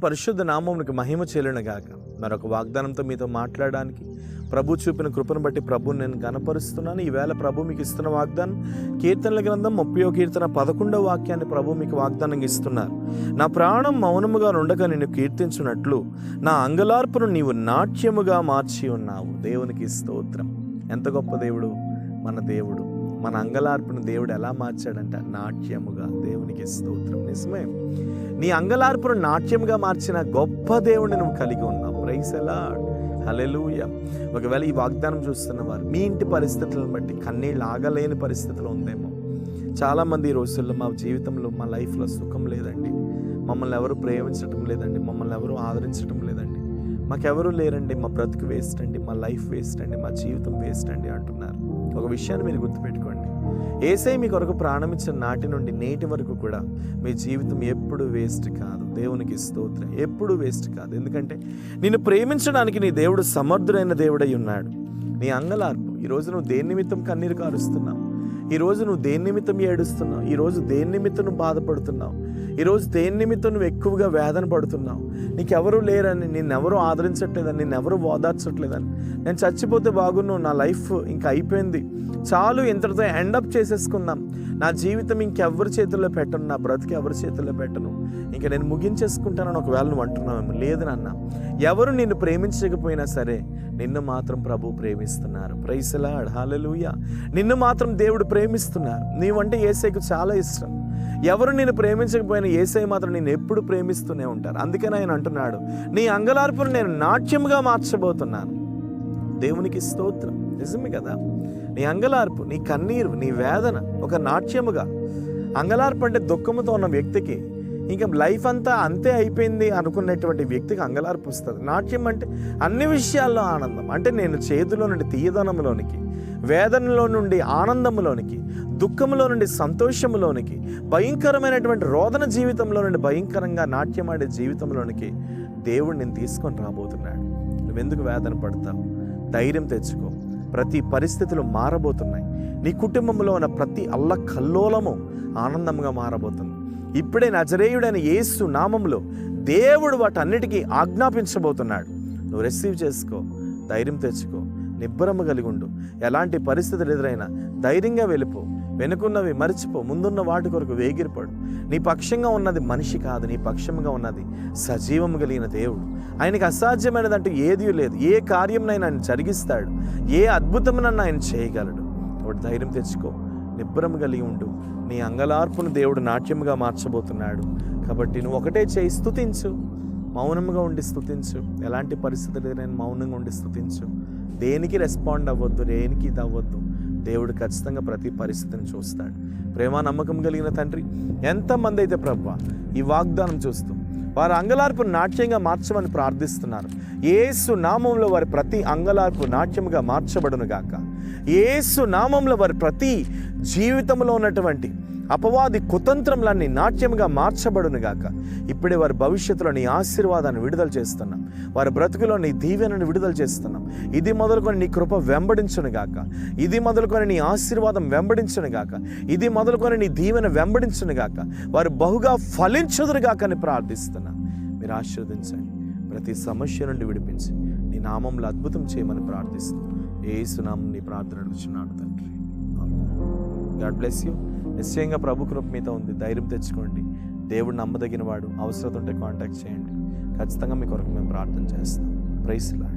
పరిశుద్ధ నామమునికి మహిమ చెల్లునుగాక. మరొక వాగ్దానంతో మీతో మాట్లాడడానికి ప్రభు చూపిన కృపను బట్టి ప్రభుని నేను గణపరుస్తున్నాను. ఈవేళ ప్రభు మీకు ఇస్తున్న వాగ్దానం కీర్తనల గ్రంథం 30వ కీర్తన 11వ వాక్యాన్ని ప్రభు మీకు వాగ్దానంగా ఇస్తున్నారు. నా ప్రాణం మౌనముగా ఉండగా నిన్ను కీర్తించున్నట్లు నా అంగలార్పును నీవు నాట్యముగా మార్చి ఉన్నావు. దేవునికి స్తోత్రం. ఎంత గొప్ప దేవుడు మన దేవుడు. మన అంగలార్పును దేవుడు ఎలా మార్చాడంట? నాట్యముగా. దేవునికి స్తోత్రం. నిజమే, నీ అంగలార్పును నాట్యముగా మార్చిన గొప్ప దేవుడిని నువ్వు కలిగి ఉన్నావు. Praise the Lord. హల్లెలూయా. ఒకవేళ ఈ వాగ్దానం చూస్తున్న వారు మీ ఇంటి పరిస్థితులను బట్టి కన్నీళ్ళు ఆగలేని పరిస్థితులు ఉందేమో. చాలామంది ఈ రోజుల్లో మా జీవితంలో, మా లైఫ్లో సుఖం లేదండి, మమ్మల్ని ఎవరు ప్రేమించడం లేదండి, మమ్మల్ని ఎవరు ఆదరించడం లేదండి, మాకెవరూ లేరండి, మా బ్రతుకు వేస్ట్ అండి, మా లైఫ్ వేస్ట్ అండి, మా జీవితం వేస్ట్ అండి అంటున్నారు. ఒక విషయాన్ని మీరు గుర్తుపెట్టుకోండి, యేసయ్య మీ కొరకు ప్రాణం ఇచ్చిన నాటి నుండి నేటి వరకు కూడా మీ జీవితం ఎప్పుడు వేస్ట్ కాదు. దేవునికి స్తోత్రం. ఎప్పుడు వేస్ట్ కాదు. ఎందుకంటే నిన్ను ప్రేమించడానికి నీ దేవుడు సమర్థుడైన దేవుడై ఉన్నాడు. నీ అంగలార్పు, ఈరోజు నువ్వు దేని నిమిత్తం కన్నీరు కారుస్తున్నావు, ఈరోజు నువ్వు దేని నిమిత్తం ఏడుస్తున్నావు, ఈరోజు దేని నిమిత్తం నువ్వు బాధపడుతున్నావు, ఈరోజు దేని నిమిత్తం నువ్వు ఎక్కువగా వేదన పడుతున్నావు, నీకెవరూ లేరని, నిన్నెవరూ ఆదరించట్లేదని, నిన్నెవరూ ఓదార్చట్లేదని, నేను చచ్చిపోతే బాగున్నావు, నా లైఫ్ ఇంకా అయిపోయింది, చాలు ఇంతటితో ఎండప్ చేసేసుకుందాం, నా జీవితం ఇంకెవరి చేతుల్లో పెట్టను, నా బ్రతికి ఎవరి చేతుల్లో పెట్టను, ఇంకా నేను ముగించేసుకుంటానని ఒకవేళ నువ్వు అంటున్నావేమో. లేదు నాన్న, ఎవరు నిన్ను ప్రేమించకపోయినా సరే నిన్ను మాత్రం ప్రభు ప్రేమిస్తున్నారు. Praise the Lord. హల్లెలూయా. నిన్ను మాత్రం దేవుడు ప్రేమిస్తున్నారు. నీవంటే యేసయ్యకు చాలా ఇష్టం. ఎవరు నిన్ను ప్రేమించకపోయినా యేసయ్య మాత్రం నిన్ను ఎప్పుడు ప్రేమిస్తూనే ఉంటారు. అందుకని ఆయన అంటున్నాడు, నీ అంగలార్పును నేను నాట్యముగా మార్చబోతున్నాను. దేవునికి స్తోత్రం. నిజమే కదా, నీ అంగలార్పు, నీ కన్నీరు, నీ వేదన ఒక నాట్యముగా. అంగలార్పు అంటే దుఃఖముతో ఉన్న వ్యక్తికి ఇంకా లైఫ్ అంతా అంతే అయిపోయింది అనుకునేటువంటి వ్యక్తికి అంగలార్పు వస్తుంది. నాట్యం అంటే అన్ని విషయాల్లో ఆనందం. అంటే నేను చేతిలో నుండి తీయదనంలోనికి, వేదనలో నుండి ఆనందంలోనికి, దుఃఖంలో నుండి సంతోషంలోనికి, భయంకరమైనటువంటి రోదన జీవితంలో నుండి భయంకరంగా నాట్యమాడే జీవితంలోనికి దేవుడు నేను తీసుకొని రాబోతున్నాడు. నువ్వెందుకు వేదన పడతావు? ధైర్యం తెచ్చుకో. ప్రతి పరిస్థితులు మారబోతున్నాయి. నీ కుటుంబంలో ఉన్న ప్రతి అల్లకల్లోలము ఆనందంగా మారబోతుంది. ఇప్పుడే నజరేయుడైన యేసు నామంలో దేవుడు వాటన్నిటికీ ఆజ్ఞాపించబోతున్నాడు. నువ్వు రిసీవ్ చేసుకో, ధైర్యం తెచ్చుకో, నిబ్బరము కలిగి ఉండు. ఎలాంటి పరిస్థితులు ఎదురైనా ధైర్యంగా వెళ్ళిపో. వెనుకున్నవి మర్చిపో, ముందున్న వాటి కొరకు వేగిరపడు. నీ పక్షంగా ఉన్నది మనిషి కాదు, నీ పక్షంగా ఉన్నది సజీవం కలిగిన దేవుడు. ఆయనకి అసాధ్యమైనదంటూ ఏదీ లేదు. ఏ కార్యంనైనా ఆయన జరిగిస్తాడు, ఏ అద్భుతమునన్నా ఆయన చేయగలడు. కాబట్టి ధైర్యం తెచ్చుకో, నిబ్బరం కలిగి ఉండు. నీ అంగలార్పును దేవుడు నాట్యముగా మార్చబోతున్నాడు. కాబట్టి నువ్వు ఒకటే చేయి, స్తుతించు. మౌనంగా ఉండి స్తుతించు. ఎలాంటి పరిస్థితులు నేను మౌనంగా ఉండి స్తుతించు. దేనికి రెస్పాండ్ అవ్వద్దు, దేనికి ఇది అవ్వద్దు. దేవుడు ఖచ్చితంగా ప్రతి పరిస్థితిని చూస్తాడు. ప్రేమ నమ్మకం కలిగిన తండ్రి, ఎంతమంది అయితే ప్రభువా ఈ వాగ్దానం చూస్తూ వారి అంగలార్పును నాట్యంగా మార్చమని ప్రార్థిస్తున్నారు. యేసు నామంలో వారి ప్రతి అంగలార్పు నాట్యముగా మార్చబడును గాక. యేసు నామంలో వారి ప్రతి జీవితంలో ఉన్నటువంటి అపవాది కుతంత్రములన్నీ నాట్యముగా మార్చబడును గాక. ఇప్పుడే వారి భవిష్యత్తులో నీ ఆశీర్వాదాన్ని విడుదల చేస్తున్నాం. వారి బ్రతుకులో నీ దీవెనను విడుదల చేస్తున్నాం. ఇది మొదలుకొని నీ కృప వెంబడించును గాక. ఇది మొదలుకొని నీ ఆశీర్వాదం వెంబడించును గాక. ఇది మొదలుకొని నీ దీవెన వెంబడించును గాక. వారు బహుగా ఫలించుదురు గాక అని ప్రార్థిస్తున్నా. మీరు ఆశీర్వదించండి. ప్రతి సమస్య నుండి విడిపించి నీ నామంలో అద్భుతం చేయమని ప్రార్థిస్తున్నాం. యేసు నామమున నీ ప్రార్థన అడుగుచున్నాను తండ్రి. God bless you. నిశ్చయంగా ప్రభు కృప మీతో ఉంది. ధైర్యం తెచ్చుకోండి. దేవుడు నమ్మదగిన వాడు. అవసరం ఉంటే కాంటాక్ట్ చేయండి. ఖచ్చితంగా మీ కొరకు మేము ప్రార్థన చేస్తాం. Praise the lord.